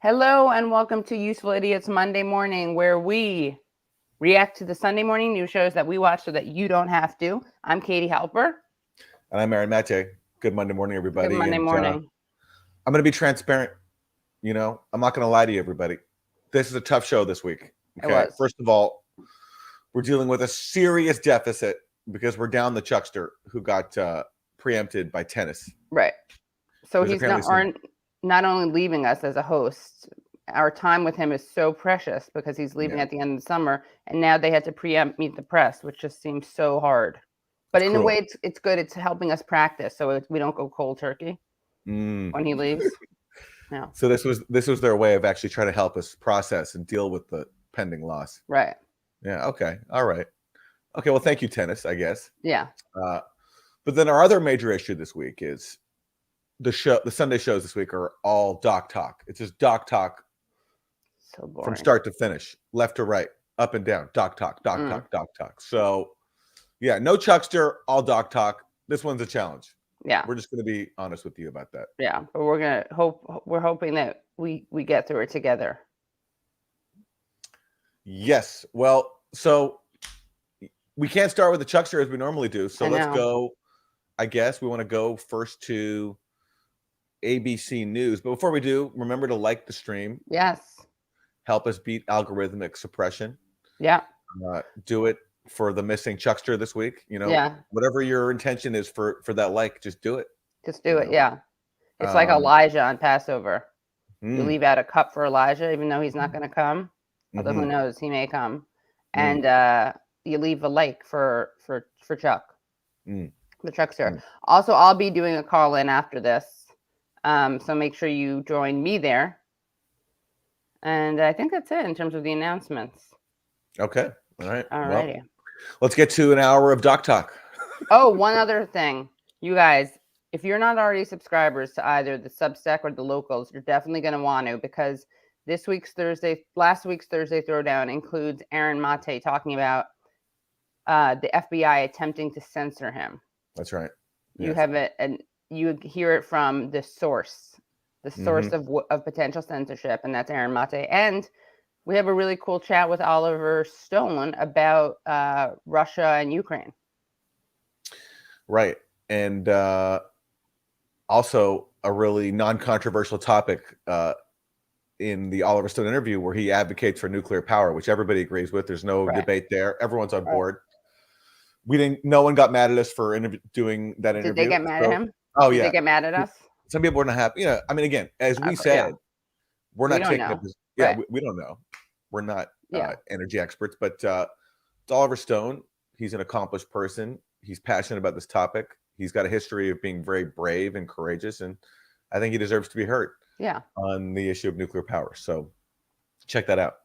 Hello and welcome to Useful Idiots Monday Morning, where we react to the Sunday morning news shows that we watch so that you don't have to. I'm Katie Halper. And I'm Aaron Maté. Good Monday morning, everybody. Good Monday morning. I'm going to be transparent. I'm not going to lie to you, everybody. This is a tough show this week. Okay. It was. First of all, we're dealing with a serious deficit because we're down the Chuckster who got preempted by tennis. Right. So he's not only leaving us as a host, our time with him is so precious because he's leaving at the end of the summer, and now they had to preempt Meet the Press, which just seems so hard. But in a way, it's good. It's helping us practice so we don't go cold turkey when he leaves. No. So this was their way of actually trying to help us process and deal with the pending loss. Right. Yeah. Okay. All right. Okay. Well, thank you, tennis, I guess. Yeah. But then our other major issue this week is the Sunday shows this week are all doc talk. It's just doc talk. So boring. From start to finish, left to right, up and down, doc talk, doc talk, doc talk. So, yeah, no Chuckster, all doc talk. This one's a challenge. Yeah, we're just going to be honest with you about that. Yeah, but we're hoping that we get through it together. Yes. Well, so we can't start with the Chuckster as we normally do. So let's go. I guess we want to go first to ABC News. But before we do, remember to like the stream. Yes. Help us beat algorithmic suppression. Yeah. Do it for the missing Chuckster this week. Whatever your intention is for that like, just do it. Just do it. Yeah. It's like Elijah on Passover. You leave out a cup for Elijah, even though he's not going to come. Although who knows, he may come. And you leave a like for Chuck. The Chuckster. Also, I'll be doing a call in after this. So make sure you join me there. And I think that's it in terms of the announcements. Okay. All right. All righty. Well, let's get to an hour of Doc Talk. Oh, one other thing. You guys, if you're not already subscribers to either the Substack or the Locals, you're definitely going to want to, because last week's Thursday Throwdown includes Aaron Maté talking about the FBI attempting to censor him. That's right. You have it, and you hear it from the source of potential censorship, and that's Aaron Maté. And we have a really cool chat with Oliver Stone about Russia and Ukraine. Right. And also a really non-controversial topic in the Oliver Stone interview, where he advocates for nuclear power, which everybody agrees with. There's no debate there. Everyone's on board. No one got mad at us for doing that interview. Did they get mad at him? Oh, yeah. Did they get mad at us? Some people were not happy. I mean, again, as we said, we're not taking it. Yeah, we don't know. We're not energy experts, but it's Oliver Stone. He's an accomplished person. He's passionate about this topic. He's got a history of being very brave and courageous, and I think he deserves to be heard. Yeah. On the issue of nuclear power. So check that out.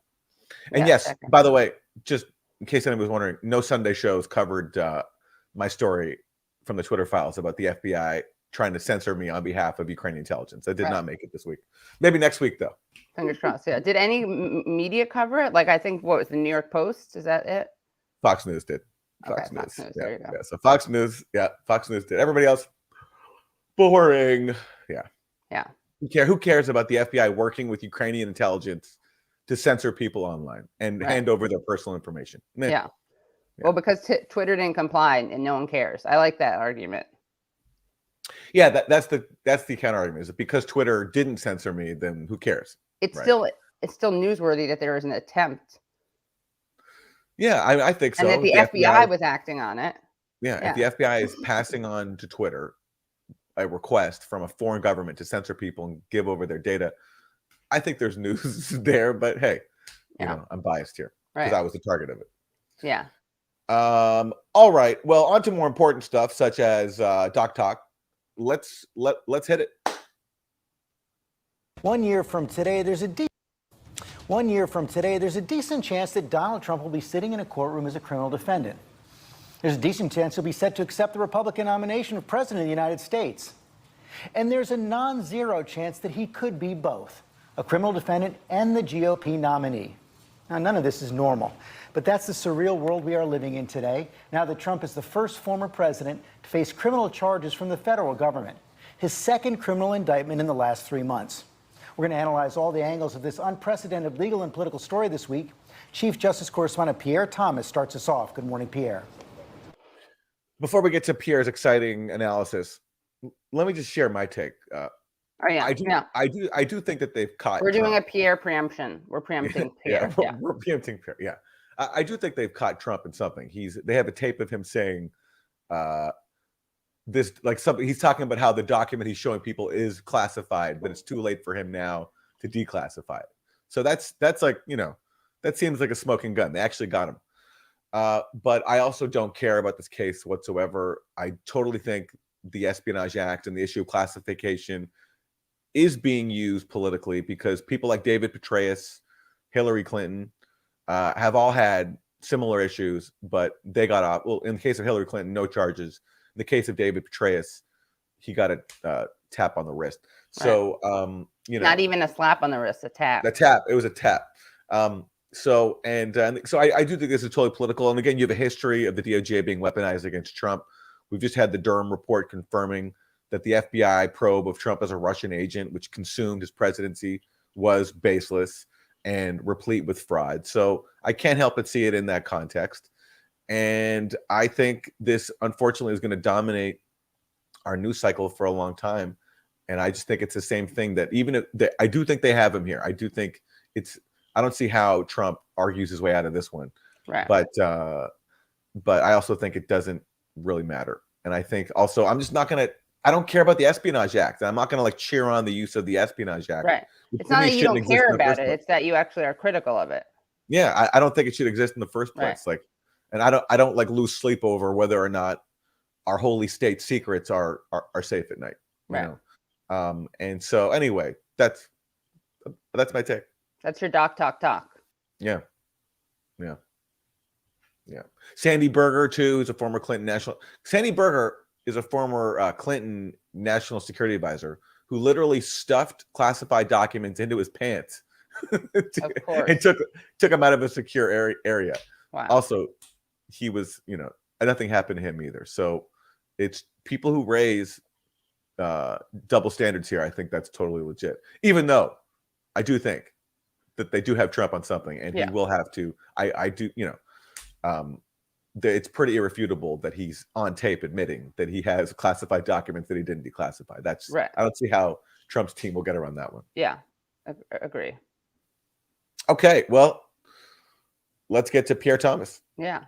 And yes, by the way, just in case anyone was wondering, no Sunday shows covered my story from the Twitter files about the FBI trying to censor me on behalf of Ukrainian intelligence. I did not make it this week. Maybe next week, though. Fingers crossed. Yeah. Did any media cover it? Like, I think, what was the New York Post? Is that it? Fox News did. Fox News. There you go. Yeah. So Fox News did. Everybody else, boring. Yeah. Yeah. Who cares about the FBI working with Ukrainian intelligence to censor people online and hand over their personal information? Yeah. Well, because Twitter didn't comply and no one cares. I like that argument. Yeah, that's the counter argument. Is that because Twitter didn't censor me, then who cares? It's still newsworthy that there was an attempt. Yeah, I think so. And that the FBI was acting on it. Yeah, if the FBI is passing on to Twitter a request from a foreign government to censor people and give over their data, I think there's news there. But hey, I'm biased here because I was the target of it. Yeah. All right. Well, on to more important stuff, such as Doc Talk. Let's hit it. 1 year from today, there's a decent chance that Donald Trump will be sitting in a courtroom as a criminal defendant. There's a decent chance he'll be set to accept the Republican nomination of President of the United States. And there's a non-zero chance that he could be both, a criminal defendant and the GOP nominee. Now, none of this is normal, but that's the surreal world we are living in today, now that Trump is the first former president to face criminal charges from the federal government, his second criminal indictment in the last 3 months. We're going to analyze all the angles of this unprecedented legal and political story this week. Chief Justice Correspondent Pierre Thomas starts us off. Good morning, Pierre. Before we get to Pierre's exciting analysis, let me just share my take. I do think that they've caught. We're doing a Pierre preemption. We're preempting Pierre. We're preempting Pierre. Yeah, I do think they've caught Trump in something. They have a tape of him saying this, like something. He's talking about how the document he's showing people is classified, but it's too late for him now to declassify it. So that's like, that seems like a smoking gun. They actually got him. But I also don't care about this case whatsoever. I totally think the Espionage Act and the issue of classification is being used politically because people like David Petraeus, Hillary Clinton, have all had similar issues, but they got off. Well, in the case of Hillary Clinton, no charges. In the case of David Petraeus, he got a tap on the wrist. So, not even a slap on the wrist, a tap. A tap. It was a tap. So I do think this is totally political. And again, you have a history of the DOJ being weaponized against Trump. We've just had the Durham report confirming that the FBI probe of Trump as a Russian agent, which consumed his presidency, was baseless and replete with fraud. So I can't help but see it in that context. And I think this, unfortunately, is going to dominate our news cycle for a long time. And I just think it's the same thing that even if I do think they have him here. I do think I don't see how Trump argues his way out of this one. Right. But I also think it doesn't really matter. And I think also I don't care about the Espionage Act. I'm not going to cheer on the use of the Espionage Act. Right. It's not that you don't care about it. It's that you actually are critical of it. Yeah. I don't think it should exist in the first place. Right. And I don't lose sleep over whether or not our holy state secrets are safe at night. Right. And so anyway, that's my take. That's your doc talk. Yeah. Sandy Berger too is a former Clinton Sandy Berger is a former Clinton national security advisor who literally stuffed classified documents into his pants Of course. and took him out of a secure area. Wow. Also, he was, nothing happened to him either. So it's people who raise double standards here. I think that's totally legit, even though I do think that they do have Trump on something, and he will have to. I do, it's pretty irrefutable that he's on tape admitting that he has classified documents that he didn't declassify. That's right. I don't see how Trump's team will get around that one. Yeah, agree. Okay, well, let's get to Pierre Thomas. Yeah.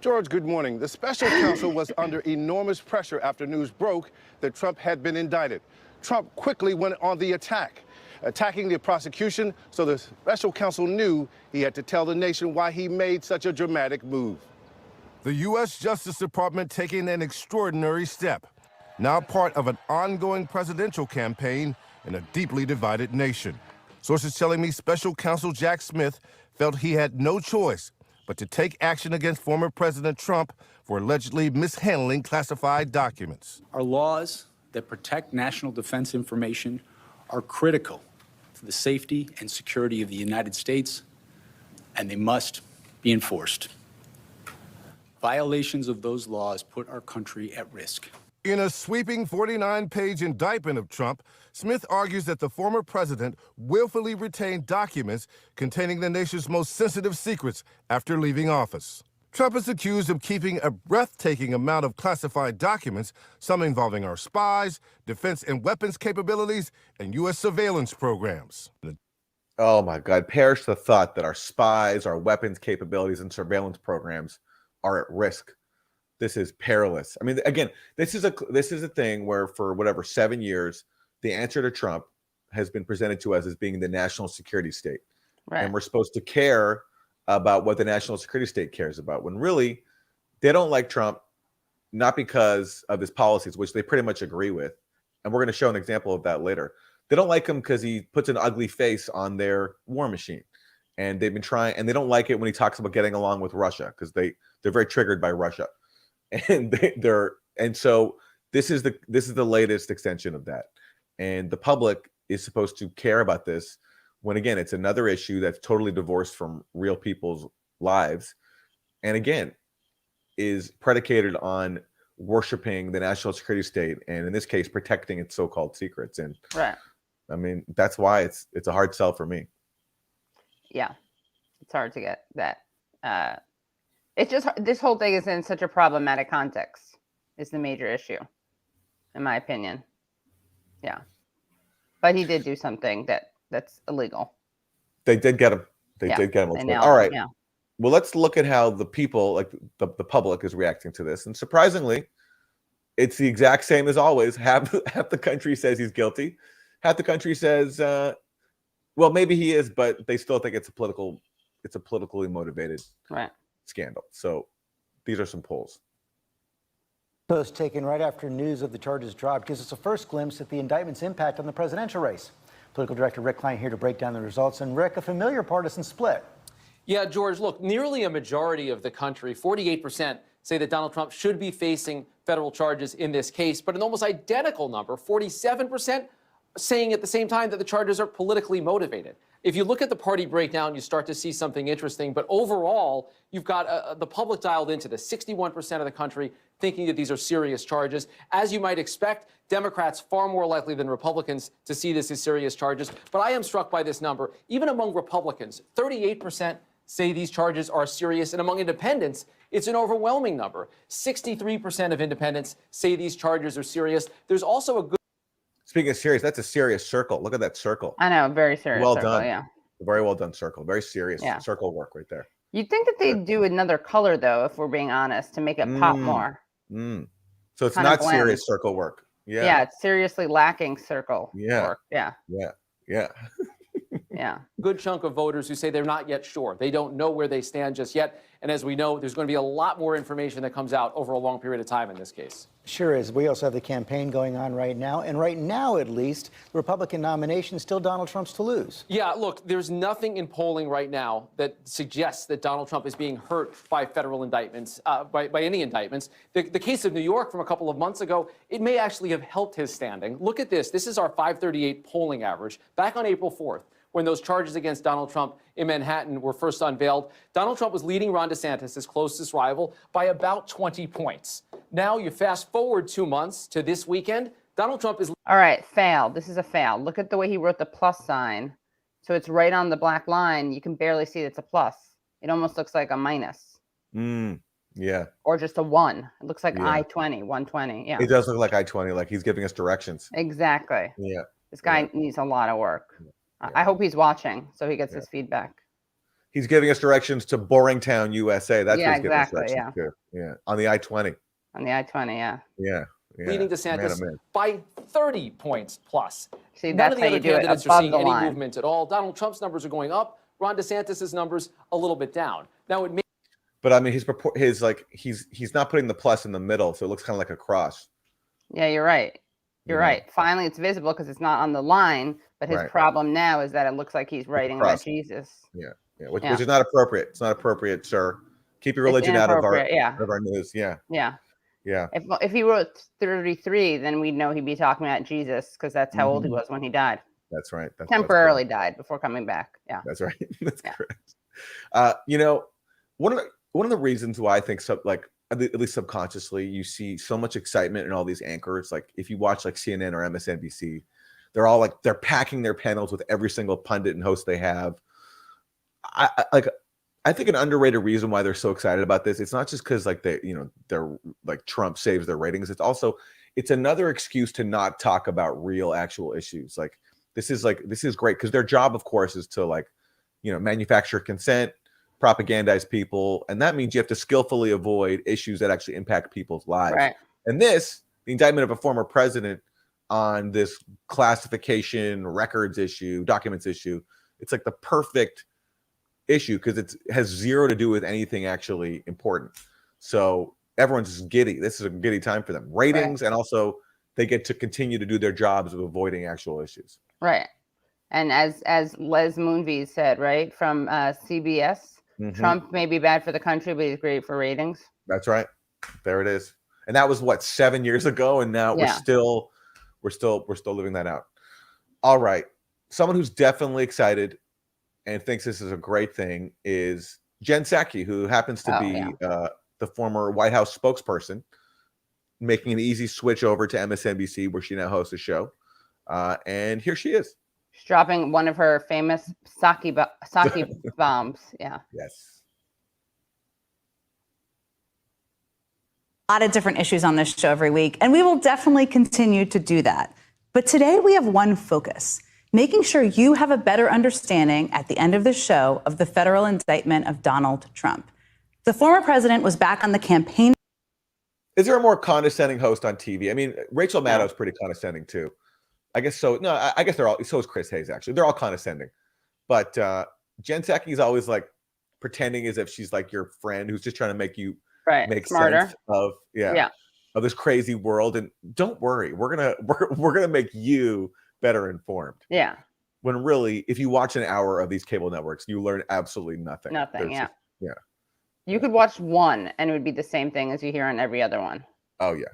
George, good morning. The special counsel was under enormous pressure after news broke that Trump had been indicted. Trump quickly went on the attack, attacking the prosecution, so the special counsel knew he had to tell the nation why he made such a dramatic move. The U.S. Justice Department taking an extraordinary step, now part of an ongoing presidential campaign in a deeply divided nation. Sources telling me Special Counsel Jack Smith felt he had no choice but to take action against former President Trump for allegedly mishandling classified documents. Our laws that protect national defense information are critical to the safety and security of the United States, and they must be enforced. Violations of those laws put our country at risk. In a sweeping 49-page indictment of Trump, Smith argues that the former president willfully retained documents containing the nation's most sensitive secrets after leaving office. Trump is accused of keeping a breathtaking amount of classified documents, some involving our spies, defense and weapons capabilities, and U.S. surveillance programs. Oh my God, perish the thought that our spies, our weapons capabilities, and surveillance programs are at risk. This is perilous. I mean, again, this is a thing where for 7 years, the answer to Trump has been presented to us as being the national security state. Right. And we're supposed to care about what the national security state cares about, when really they don't like Trump, not because of his policies, which they pretty much agree with. And we're going to show an example of that later. They don't like him because he puts an ugly face on their war machine. And they've been trying, and they don't like it when he talks about getting along with Russia, because they're very triggered by Russia. And so this is the latest extension of that. And the public is supposed to care about this when, again, it's another issue that's totally divorced from real people's lives. And again, is predicated on worshiping the national security state. And in this case, protecting its so-called secrets. And right. I mean, that's why it's a hard sell for me. Yeah, it's hard to get that. It's just this whole thing is in such a problematic context. Is the major issue, in my opinion. Yeah, but he did do something that's illegal. They did get him. They did get him. All right. Yeah. Well, let's look at how the people, like the public, is reacting to this. And surprisingly, it's the exact same as always. Half the country says he's guilty. Half the country says, well, maybe he is, but they still think it's a politically motivated scandal. So these are some polls. Post taken right after news of the charges dropped gives us a first glimpse at the indictment's impact on the presidential race. Political director Rick Klein here to break down the results. And Rick, a familiar partisan split. Yeah, George, look, nearly a majority of the country, 48%, say that Donald Trump should be facing federal charges in this case, but an almost identical number, 47%, saying at the same time that the charges are politically motivated. If you look at the party breakdown, you start to see something interesting. But overall, you've got the public dialed into this, 61% of the country thinking that these are serious charges. As you might expect, Democrats far more likely than Republicans to see this as serious charges. But I am struck by this number. Even among Republicans, 38% say these charges are serious. And among independents, it's an overwhelming number. 63% of independents say these charges are serious. There's also a good... Speaking of serious, that's a serious circle. Look at that circle. I know, very serious. Well circle, done. Yeah. Very well done circle. Very serious circle work right there. You'd think that they'd do another color, though, if we're being honest, to make it pop more. So it's not serious circle work. Yeah. Yeah, it's seriously lacking circle work. Yeah. Yeah. Yeah. Yeah. Good chunk of voters who say they're not yet sure. They don't know where they stand just yet. And as we know, there's going to be a lot more information that comes out over a long period of time in this case. Sure is. We also have the campaign going on right now. And right now, at least, the Republican nomination is still Donald Trump's to lose. Yeah, look, there's nothing in polling right now that suggests that Donald Trump is being hurt by federal indictments, by any indictments. The case of New York from a couple of months ago, it may actually have helped his standing. Look at this. This is our 538 polling average back on April 4th. When those charges against Donald Trump in Manhattan were first unveiled, Donald Trump was leading Ron DeSantis, his closest rival, by about 20 points. Now you fast forward 2 months to this weekend, Donald Trump is... All right, failed. This is a fail. Look at the way he wrote the plus sign. So it's right on the black line. You can barely see it's a plus. It almost looks like a minus. Yeah. Or just a 1. It looks like I-20, 120. Yeah. It does look like I-20, like he's giving us directions. Exactly. Yeah. This guy needs a lot of work. Yeah. I hope he's watching so he gets his feedback. He's giving us directions to Boringtown, USA. That's what he's giving us directions to. Yeah. On the I-20. On the I-20, Yeah. Leading DeSantis by 30 points plus. See, none that's of the how other you do it. candidates are seeing any line. movement at all. Donald Trump's numbers are going up. Ron DeSantis's numbers a little bit down. Now it may... But I mean, he's not putting the plus in the middle, so it looks kind of like a cross. Yeah, you're right. You're right. Finally, it's visible because it's not on the line. But his problem now is that it looks like he's writing about Jesus. Which is not appropriate. It's not appropriate, sir. Keep your religion out of our news. Yeah. If he wrote 33, then we'd know he'd be talking about Jesus because that's how old he was when he died. That's right. Temporarily died before coming back. Yeah. That's right. That's correct. One of the reasons why I think at least subconsciously, you see so much excitement in all these anchors. Like if you watch like CNN or MSNBC, they're all like they're packing their panels with every single pundit and host they have. I think an underrated reason why they're so excited about this, it's not just because they're like Trump saves their ratings. It's another excuse to not talk about real actual issues. Like this is great because their job, of course, is to manufacture consent, propagandize people, and that means you have to skillfully avoid issues that actually impact people's lives. Right. And the indictment of a former president on this classification records issue, documents issue, it's like the perfect issue because it has zero to do with anything actually important. So everyone's just giddy. This is a giddy time for them. Ratings, and also they get to continue to do their jobs of avoiding actual issues. Right. And as Les Moonves said, right, from CBS, Trump may be bad for the country, but he's great for ratings. That's right. There it is. And that was 7 years ago, and now we're still living that out. All right. Someone who's definitely excited and thinks this is a great thing is Jen Psaki, who happens to be the former White House spokesperson, making an easy switch over to MSNBC, where she now hosts a show. And here she is. She's dropping one of her famous sake bombs. Yeah. Yes. A lot of different issues on this show every week, and we will definitely continue to do that. But today we have one focus, making sure you have a better understanding at the end of the show of the federal indictment of Donald Trump. The former president was back on the campaign. Is there a more condescending host on TV? I mean, Rachel Maddow's pretty condescending too. I guess so. No, I guess they're all, so is Chris Hayes, actually. They're all condescending. But Jen Psaki's always like pretending as if she's like your friend who's just trying to make you make smarter sense of of this crazy world. And don't worry, we're gonna make you better informed. Yeah. When really, if you watch an hour of these cable networks, you learn absolutely nothing. Nothing. Yeah. You could watch one and it would be the same thing as you hear on every other one. Oh yeah.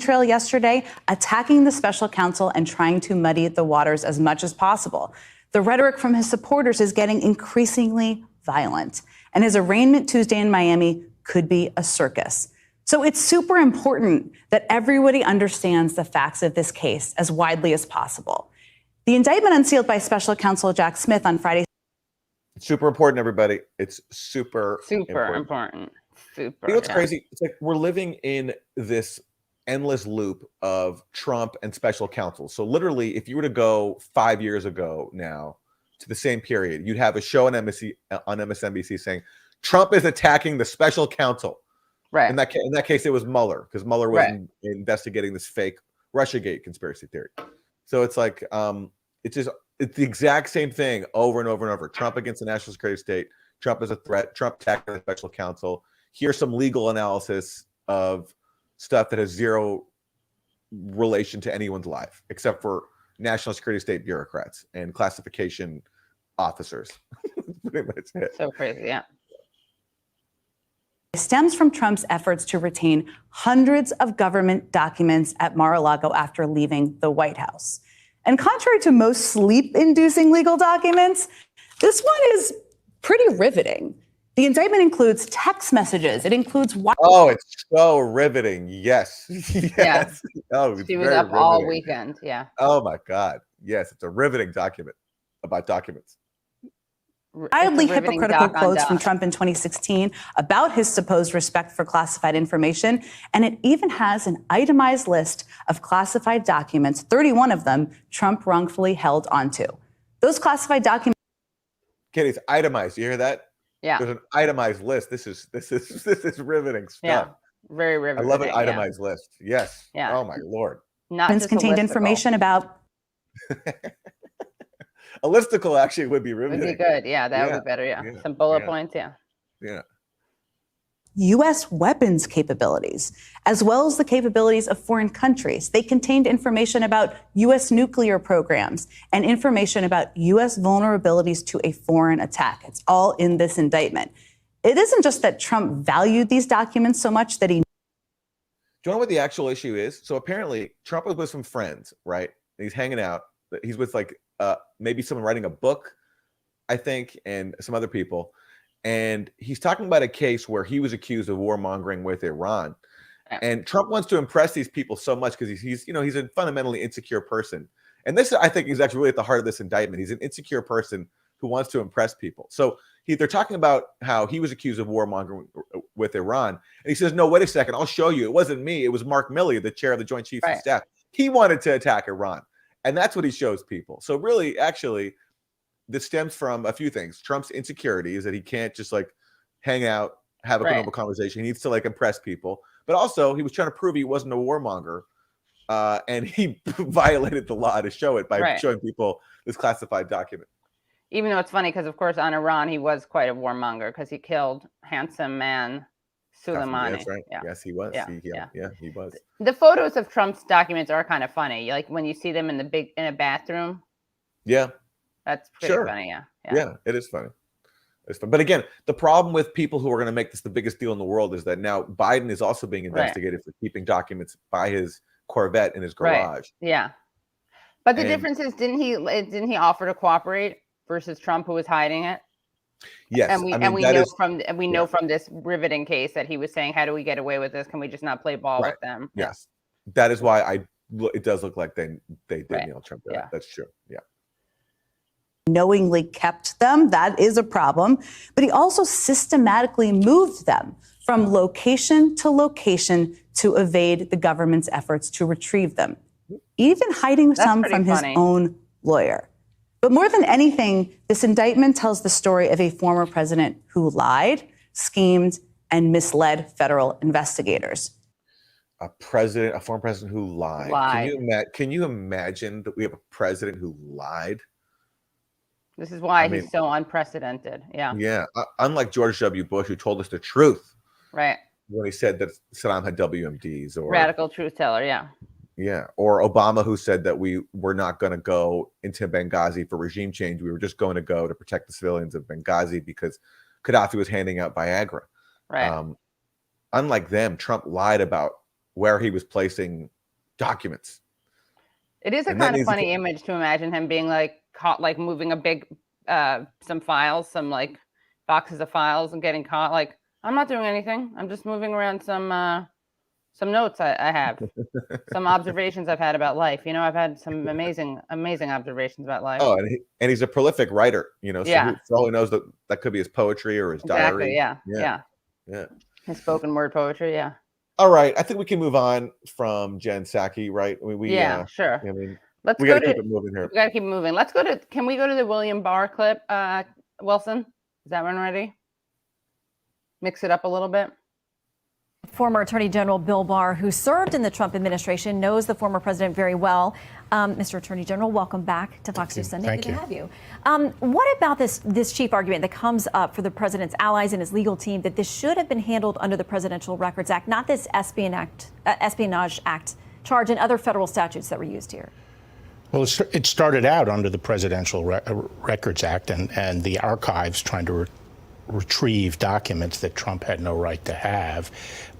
Trail yesterday, attacking the special counsel and trying to muddy the waters as much as possible. The rhetoric from his supporters is getting increasingly violent, and his arraignment Tuesday in Miami could be a circus. So it's super important that everybody understands the facts of this case as widely as possible. The indictment unsealed by special counsel Jack Smith on Friday. It's super important, everybody. It's super important. Super. You know what's crazy? It's like we're living in this endless loop of Trump and special counsel. So literally, if you were to go 5 years ago now to the same period, you'd have a show on MSNBC saying Trump is attacking the special counsel. Right. In that case, it was Mueller, because Mueller was investigating this fake Russiagate conspiracy theory. So it's like it's the exact same thing over and over and over. Trump against the national security state. Trump is a threat. Trump attacking the special counsel. Here's some legal analysis of stuff that has zero relation to anyone's life, except for national security state bureaucrats and classification officers. Pretty much it. So crazy, yeah. It stems from Trump's efforts to retain hundreds of government documents at Mar-a-Lago after leaving the White House. And contrary to most sleep-inducing legal documents, this one is pretty riveting. The indictment includes text messages. It includes it's so riveting. Yes. Yes. Yeah. Oh, she was up riveting all weekend. Yeah. Oh my God. Yes, it's a riveting document about documents. Wildly hypocritical quotes from Trump in 2016 about his supposed respect for classified information. And it even has an itemized list of classified documents, 31 of them Trump wrongfully held onto. Those classified documents. Katie, it's itemized. You hear that? Yeah. There's an itemized list. This is riveting stuff. Yeah. Very riveting. I love an itemized list. Yes. Yeah. Oh my Lord. Not just contained information about. A listicle actually would be riveting. Would be good. Yeah, that would be better. Yeah. Some bullet points. Yeah. Yeah. U.S. weapons capabilities, as well as the capabilities of foreign countries. They contained information about U.S. nuclear programs and information about U.S. vulnerabilities to a foreign attack. It's all in this indictment. It isn't just that Trump valued these documents so much that he. Do you know what the actual issue is? So apparently Trump was with some friends, right? And he's hanging out. He's with like maybe someone writing a book, I think, and some other people. And he's talking about a case where he was accused of warmongering with Iran. And Trump wants to impress these people so much because he's a fundamentally insecure person. And this, I think, is actually really at the heart of this indictment. He's an insecure person who wants to impress people. So they're talking about how he was accused of warmongering with Iran. And he says, no, wait a second, I'll show you. It wasn't me. It was Mark Milley, the chair of the Joint Chiefs of Staff. He wanted to attack Iran. And that's what he shows people. So really, actually, this stems from a few things. Trump's insecurity is that he can't just like hang out, have a normal conversation. He needs to like impress people. But also, he was trying to prove he wasn't a warmonger. And he violated the law to show it by showing people this classified document. Even though it's funny because, of course, on Iran, he was quite a warmonger because he killed handsome man Soleimani. That's right. Yeah. Yes, he was. Yeah, he was. The photos of Trump's documents are kind of funny. Like when you see them in a bathroom. Yeah. That's pretty funny. Yeah, it is funny. It's fun. But again, the problem with people who are going to make this the biggest deal in the world is that now Biden is also being investigated for keeping documents by his Corvette in his garage. Yeah. But the difference is, didn't he offer to cooperate versus Trump, who was hiding it? Yes, and we know from this riveting case that he was saying, "How do we get away with this? Can we just not play ball with them?" Yes, that is why I it does look like they did Right. nail Trump there. Yeah. That's true. Yeah. Knowingly kept them, that is a problem. But he also systematically moved them from location to evade the government's efforts to retrieve them, even hiding some from his own lawyer. But more than anything, this indictment tells the story of a former president who lied, schemed, and misled federal investigators. A former president who lied. Can you imagine that we have a president who lied? This is why he's so unprecedented. Yeah. Yeah. Unlike George W. Bush, who told us the truth. Right. When he said that Saddam had WMDs, or radical truth teller. Yeah. Yeah. Or Obama, who said that we were not going to go into Benghazi for regime change. We were just going to go to protect the civilians of Benghazi because Gaddafi was handing out Viagra. Right. Unlike them, Trump lied about where he was placing documents. It is a kind of funny image to imagine him being like caught, like moving a big, some files, some like boxes of files, and getting caught. Like, I'm not doing anything. I'm just moving around some notes I have, some observations I've had about life. You know, I've had some amazing observations about life. Oh, and he's a prolific writer. You know, so for all who knows, that could be his poetry or his diary. Yeah. His spoken word poetry. Yeah. All right, I think we can move on from Jen Psaki, right? I mean, sure. I mean, we got to keep it moving here. We got to keep moving. Can we go to the William Barr clip, Wilson? Is that one ready? Mix it up a little bit. Former Attorney General Bill Barr, who served in the Trump administration, knows the former president very well. Mr. Attorney General, welcome back to Fox News Sunday. Good to have you. What about this chief argument that comes up for the president's allies and his legal team that this should have been handled under the Presidential Records Act, not this Espionage Act charge and other federal statutes that were used here? Well, it started out under the Presidential Records Act and the archives trying to retrieve documents that Trump had no right to have.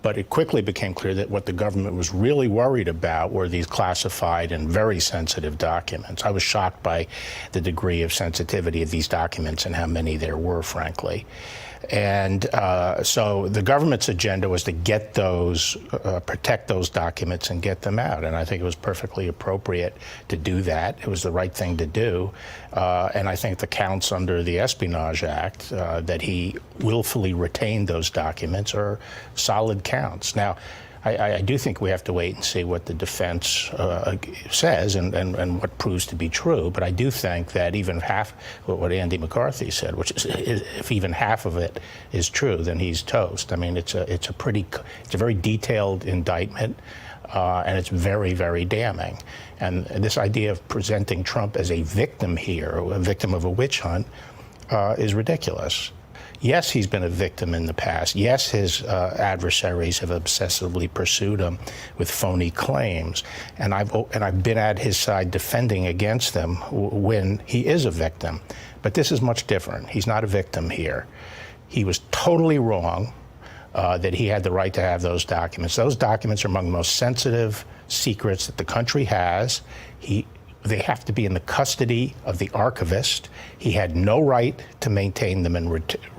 But it quickly became clear that what the government was really worried about were these classified and very sensitive documents. I was shocked by the degree of sensitivity of these documents and how many there were, frankly. And so the government's agenda was to get those, protect those documents and get them out. And I think it was perfectly appropriate to do that. It was the right thing to do. And I think the counts under the Espionage Act that he willfully retained those documents are solid counts. Now, I do think we have to wait and see what the defense says and what proves to be true. But I do think that even half what Andy McCarthy said, which is if even half of it is true, then he's toast. I mean, it's a very detailed indictment, and it's very, very damning. And this idea of presenting Trump as a victim here, a victim of a witch hunt, is ridiculous. Yes, he's been a victim in the past. Yes, his adversaries have obsessively pursued him with phony claims, and I've been at his side defending against them when he is a victim. But this is much different. He's not a victim here. He was totally wrong that he had the right to have those documents. Those documents are among the most sensitive secrets that the country has. They have to be in the custody of the archivist. He had no right to maintain them and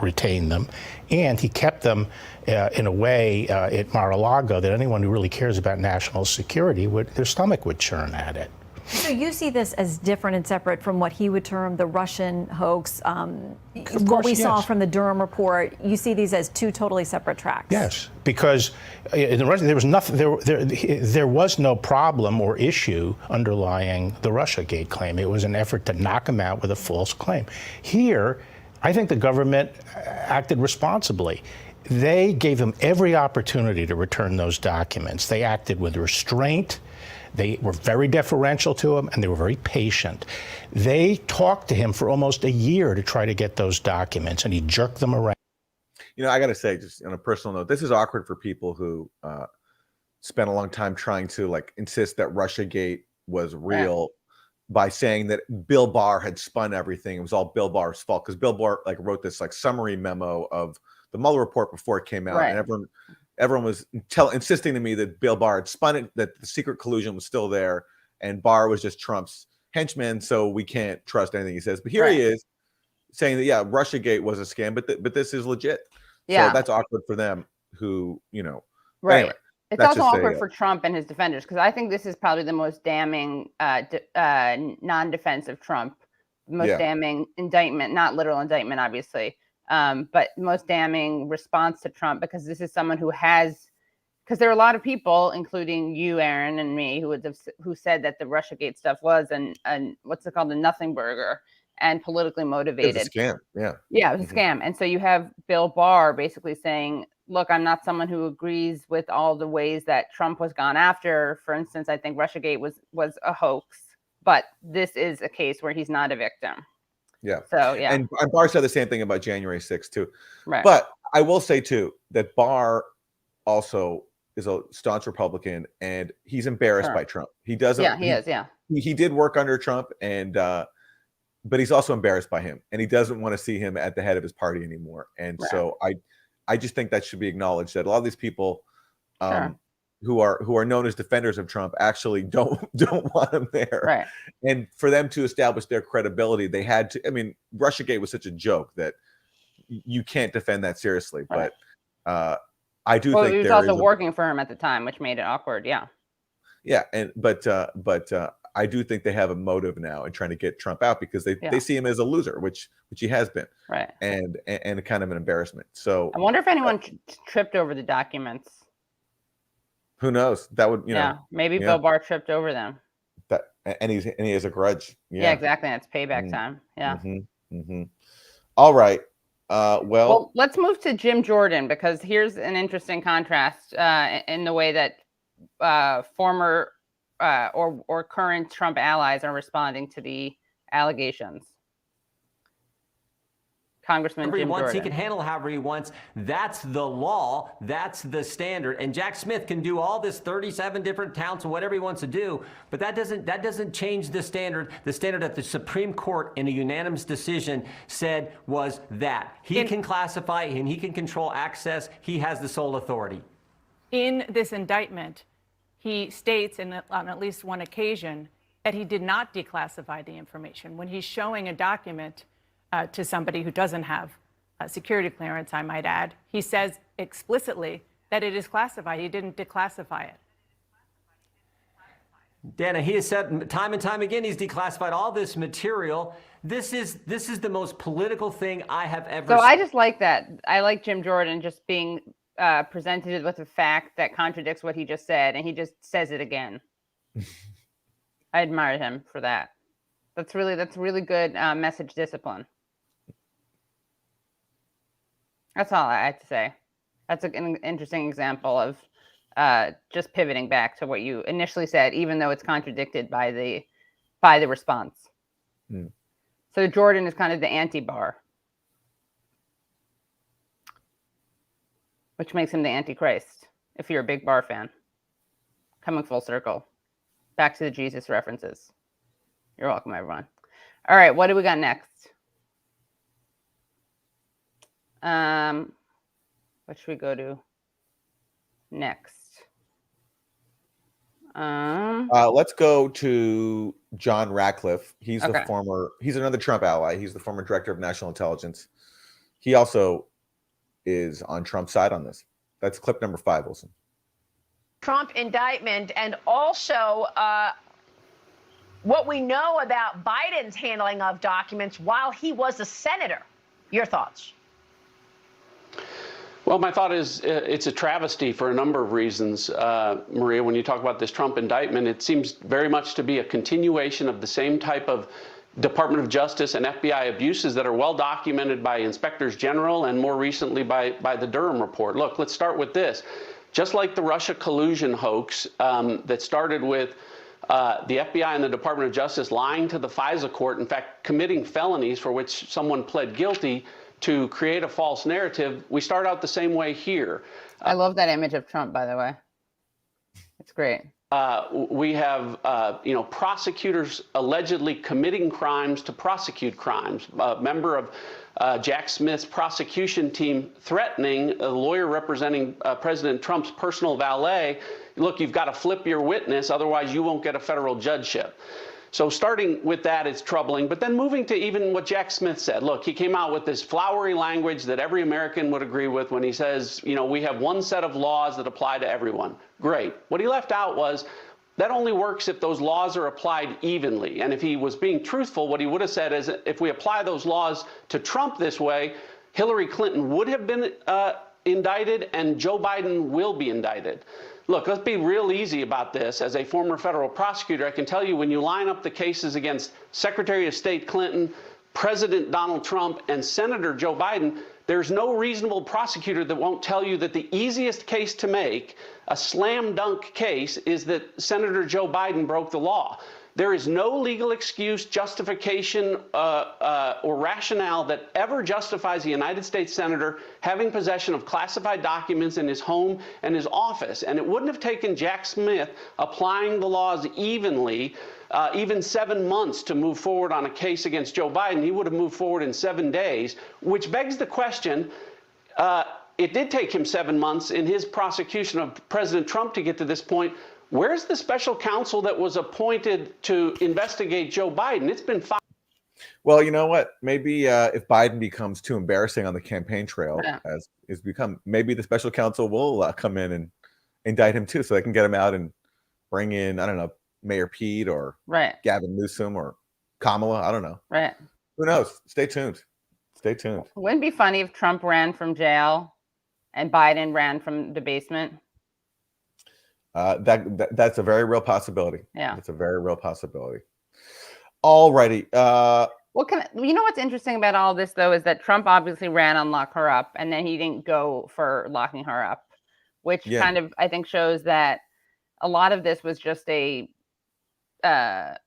retain them. And he kept them in a way at Mar-a-Lago that anyone who really cares about national security, their stomach would churn at it. So you see this as different and separate from what he would term the Russian hoax, what we saw from the Durham report. You see these as two totally separate tracks. Yes, because in the Russian, there was nothing. There was no problem or issue underlying the Russiagate claim. It was an effort to knock him out with a false claim. Here, I think the government acted responsibly. They gave him every opportunity to return those documents. They acted with restraint. They were very deferential to him, and they were very patient. They talked to him for almost a year to try to get those documents, and he jerked them around. You know, I got to say, just on a personal note, this is awkward for people who spent a long time trying to insist that Russiagate was real by saying that Bill Barr had spun everything. It was all Bill Barr's fault because Bill Barr wrote this summary memo of the Mueller report before it came out, and everyone was insisting to me that Bill Barr had spun it, that the secret collusion was still there, and Barr was just Trump's henchman, so we can't trust anything he says. But here he is saying that, Russiagate was a scam, but this is legit. Yeah. So that's awkward for them who, Right. Anyway, It's also awkward for Trump and his defenders, because I think this is probably the most damning non-defense of Trump, most damning indictment, not literal indictment, obviously, but most damning response to Trump, because this is someone who has, because there are a lot of people, including you, Aaron, and me, who said that the Russiagate stuff was and what's it called, a nothing burger and politically motivated. It was a scam. Yeah. Yeah, it was a scam. And so you have Bill Barr basically saying, look, I'm not someone who agrees with all the ways that Trump was gone after. For instance, I think Russiagate was a hoax, but this is a case where he's not a victim. Yeah. So, yeah. And Barr said the same thing about January 6th, too. Right. But I will say, too, that Barr also is a staunch Republican, and he's embarrassed by Trump. He doesn't. Yeah, he is. Yeah. He did work under Trump, and but he's also embarrassed by him, and he doesn't want to see him at the head of his party anymore. And so I just think that should be acknowledged, that a lot of these people who are known as defenders of Trump actually don't want him there. Right. And for them to establish their credibility, they had to. I mean, Russiagate was such a joke that you can't defend that seriously. Right. But I do think he was also working for him at the time, which made it awkward. Yeah. Yeah, but I do think they have a motive now in trying to get Trump out, because they see him as a loser, which he has been, right, and kind of an embarrassment. So I wonder if anyone tripped over the documents. Who knows? That would maybe Bill Barr tripped over them. And he has a grudge. Yeah, exactly. That's payback time. Yeah. All right. Well, let's move to Jim Jordan, because here's an interesting contrast in the way that former or current Trump allies are responding to the allegations. Congressman Jim Jordan. He can handle however he wants. That's the law. That's the standard. And Jack Smith can do all this 37 different counts and whatever he wants to do, but that doesn't change the standard. The standard that the Supreme Court in a unanimous decision said was that he can classify and he can control access. He has the sole authority. In this indictment, he states on at least one occasion that he did not declassify the information. When he's showing a document to somebody who doesn't have a security clearance, I might add, he says explicitly that it is classified. He didn't declassify it. Dana, he has said time and time again he's declassified all this material. This is the most political thing I have ever seen. So I just like that. I like Jim Jordan just being presented with a fact that contradicts what he just said, and he just says it again. I admire him for that. That's really good message discipline. That's all I have to say. That's an interesting example of just pivoting back to what you initially said, even though it's contradicted by the response. So Jordan is kind of the anti-Barr, which makes him the Antichrist, if you're a big Barr fan. Coming full circle. Back to the Jesus references. You're welcome, everyone. All right, what do we got next? What should we go to next? Let's go to John Ratcliffe. He's he's another Trump ally. He's the former director of national intelligence. He also is on Trump's side on this. That's clip number 5, Wilson. Trump indictment, and also what we know about Biden's handling of documents while he was a senator. Your thoughts? Well, my thought is it's a travesty for a number of reasons, Maria. When you talk about this Trump indictment, it seems very much to be a continuation of the same type of Department of Justice and FBI abuses that are well documented by inspectors general and more recently by the Durham report. Look, let's start with this. Just like the Russia collusion hoax that started with the FBI and the Department of Justice lying to the FISA court, in fact, committing felonies for which someone pled guilty to create a false narrative, we start out the same way here. I love that image of Trump, by the way. It's great. We have, prosecutors allegedly committing crimes to prosecute crimes. A member of Jack Smith's prosecution team threatening a lawyer representing President Trump's personal valet, look, you've got to flip your witness, otherwise you won't get a federal judgeship. So starting with that is troubling, but then moving to even what Jack Smith said. Look, he came out with this flowery language that every American would agree with when he says, you know, we have one set of laws that apply to everyone. Great. What he left out was that only works if those laws are applied evenly. And if he was being truthful, what he would have said is if we apply those laws to Trump this way, Hillary Clinton would have been indicted and Joe Biden will be indicted. Look, let's be real easy about this. As a former federal prosecutor, I can tell you when you line up the cases against Secretary of State Clinton, President Donald Trump, and Senator Joe Biden, there's no reasonable prosecutor that won't tell you that the easiest case to make, a slam dunk case, is that Senator Joe Biden broke the law. There is no legal excuse, justification, or rationale that ever justifies a United States senator having possession of classified documents in his home and his office. And it wouldn't have taken Jack Smith applying the laws evenly, even 7 months to move forward on a case against Joe Biden. He would have moved forward in 7 days, which begs the question, it did take him 7 months in his prosecution of President Trump to get to this point. Where's the special counsel that was appointed to investigate Joe Biden? It's been 5. Well, you know what? Maybe if Biden becomes too embarrassing on the campaign trail, as is become, maybe the special counsel will come in and indict him too, so they can get him out and bring in, I don't know, Mayor Pete or Gavin Newsom or Kamala. I don't know. Right. Who knows? Stay tuned. Stay tuned. Wouldn't it be funny if Trump ran from jail and Biden ran from the basement? That's a very real possibility. Yeah, it's a very real possibility. All righty. Well, you know what's interesting about all this though is that Trump obviously ran on lock her up, and then he didn't go for locking her up, which kind of I think shows that a lot of this was just a scam,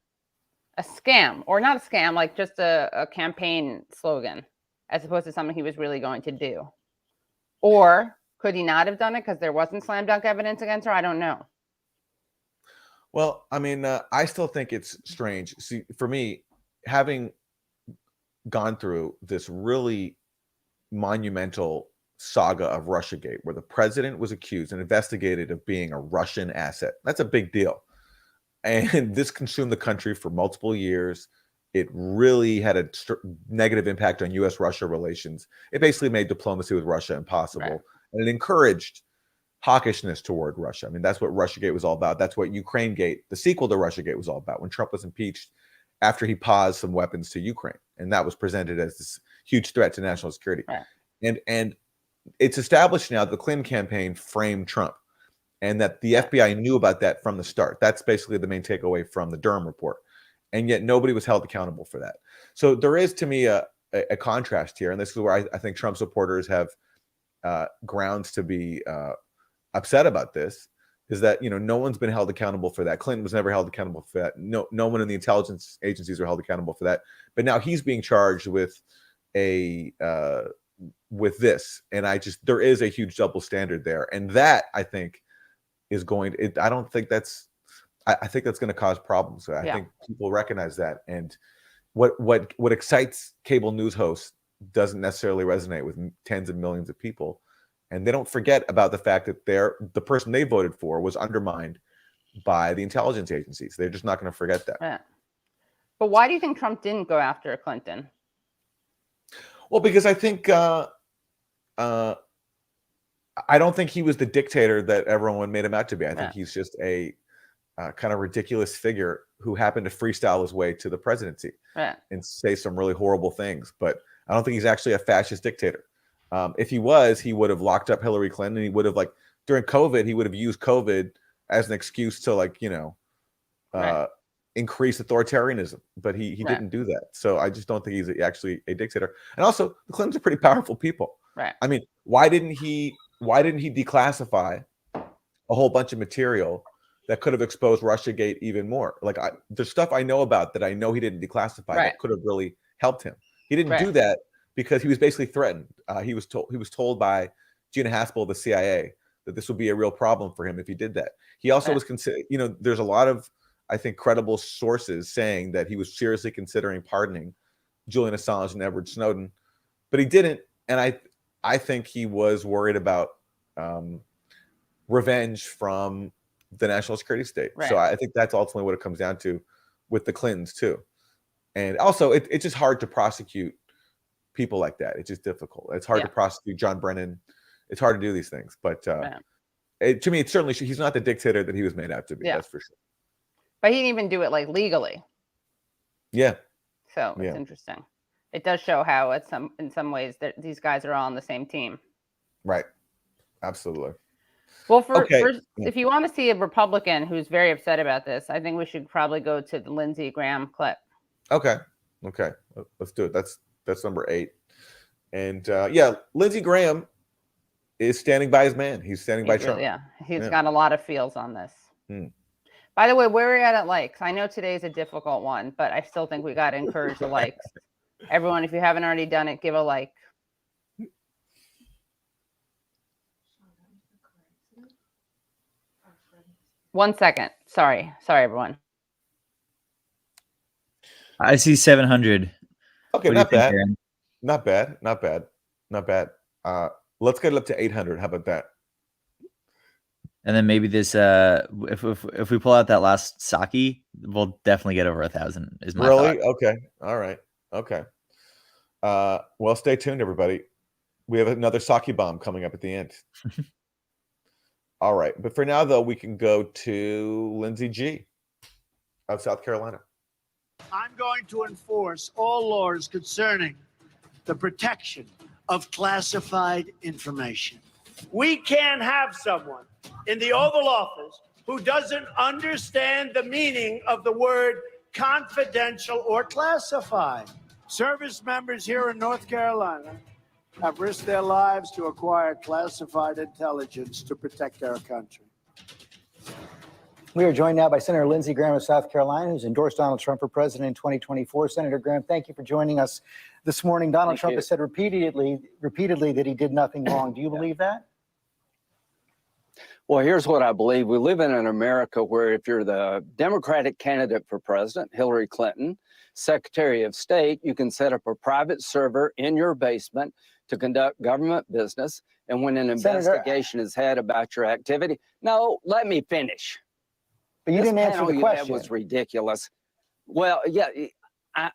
or not a scam, like just a campaign slogan, as opposed to something he was really going to do. Or could he not have done it because there wasn't slam dunk evidence against her? I don't know. Well, I mean, I still think it's strange. See, for me, having gone through this really monumental saga of Russiagate, where the president was accused and investigated of being a Russian asset, that's a big deal. And this consumed the country for multiple years. It really had a negative impact on U.S.-Russia relations. It basically made diplomacy with Russia impossible. And it encouraged hawkishness toward Russia. I mean, that's what Russiagate was all about. That's what Ukrainegate, the sequel to Russiagate, was all about, when Trump was impeached after he paused some weapons to Ukraine. And that was presented as this huge threat to national security. And it's established now that the Clinton campaign framed Trump, and that the FBI knew about that from the start. That's basically the main takeaway from the Durham report. And yet nobody was held accountable for that. So there is, to me, a contrast here. And this is where I think Trump supporters have grounds to be upset about this, is that, you know, no one's been held accountable for that. Clinton was never held accountable for that. No one in the intelligence agencies are held accountable for that. But now he's being charged with this. And there is a huge double standard there. And that, I think, is going to, I think that's going to cause problems. I think people recognize that. And what excites cable news hosts doesn't necessarily resonate with tens of millions of people. And they don't forget about the fact that the person they voted for was undermined by the intelligence agencies. They're just not going to forget that. Yeah. But why do you think Trump didn't go after Clinton? Well, because I think I don't think he was the dictator that everyone made him out to be. I think he's just a kind of ridiculous figure who happened to freestyle his way to the presidency and say some really horrible things. But I don't think he's actually a fascist dictator. If he was, he would have locked up Hillary Clinton. He would have, like, during COVID, he would have used COVID as an excuse to, like, you know, increase authoritarianism. But he didn't do that. So I just don't think he's actually a dictator. And also, the Clintons are pretty powerful people. I mean, why didn't he declassify a whole bunch of material that could have exposed Russiagate even more? Like, there's stuff I know about that I know he didn't declassify that could have really helped him. He didn't do that because he was basically threatened. He was told by Gina Haspel of the CIA that this would be a real problem for him if he did that. He also was considered, you know, there's a lot of, I think, credible sources saying that he was seriously considering pardoning Julian Assange and Edward Snowden, but he didn't. And I think he was worried about revenge from the national security state. So I think that's ultimately what it comes down to. with the Clintons too. And also, it's just hard to prosecute people like that. It's just difficult. It's hard to prosecute John Brennan. It's hard to do these things. But to me, it's certainly, he's not the dictator that he was made out to be. That's for sure. But he didn't even do it like legally. Yeah. So it's interesting. It does show how in some ways that these guys are all on the same team. Right. Absolutely. Well, if you want to see a Republican who's very upset about this, I think we should probably go to the Lindsey Graham clip. Okay. Let's do it. That's number 8. And Lindsey Graham is standing by his man. He's standing by Trump. Yeah. He's got a lot of feels on this. By the way, where are we at likes? I know today's a difficult one, but I still think we got to encourage the likes. Everyone, if you haven't already done it, give a like. One second. Sorry, everyone. I see 700. Okay, not bad. Not bad. Let's get it up to 800. How about that? And then maybe this, if we pull out that last Saki, we'll definitely get over 1,000. Is my thought. Okay. All right. Okay. Well, stay tuned, everybody. We have another Saki bomb coming up at the end. All right. But for now, though, we can go to Lindsey G. of South Carolina. I'm going to enforce all laws concerning the protection of classified information. We can't have someone in the Oval Office who doesn't understand the meaning of the word confidential or classified. Service members here in North Carolina have risked their lives to acquire classified intelligence to protect our country. We are joined now by Senator Lindsey Graham of South Carolina, who's endorsed Donald Trump for president in 2024. Senator Graham, thank you for joining us this morning. Donald Trump has said repeatedly that he did nothing wrong. Do you believe that? Well, here's what I believe. We live in an America where if you're the Democratic candidate for president, Hillary Clinton, Secretary of State, you can set up a private server in your basement to conduct government business. And when an investigation is had about your activity, no, let me finish. But you didn't answer the question. That was ridiculous. Well, yeah,